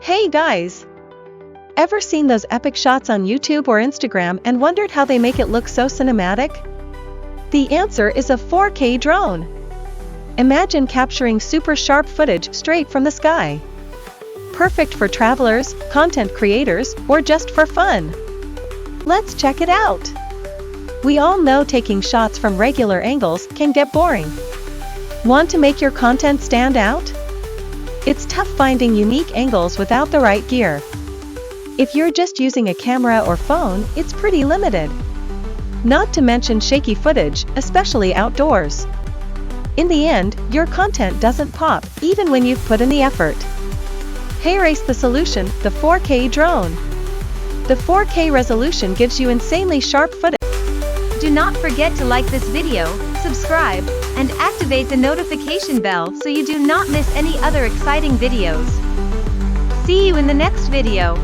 Hey guys! Ever seen those epic shots on YouTube or Instagram and wondered how they make it look so cinematic? The answer is a 4K drone. Imagine capturing super sharp footage straight from the sky. Perfect for travelers, content creators, or just for fun. Let's check it out. We all know taking shots from regular angles can get boring. Want to make your content stand out? It's tough finding unique angles without the right gear. If you're just using a camera or phone, it's pretty limited. Not to mention shaky footage, especially outdoors. In the end, your content doesn't pop, even when you've put in the effort. Here's the solution, the 4K drone. The 4K resolution gives you insanely sharp footage. Do not forget to like this video, subscribe, and activate the notification bell so you do not miss any other exciting videos. See you in the next video.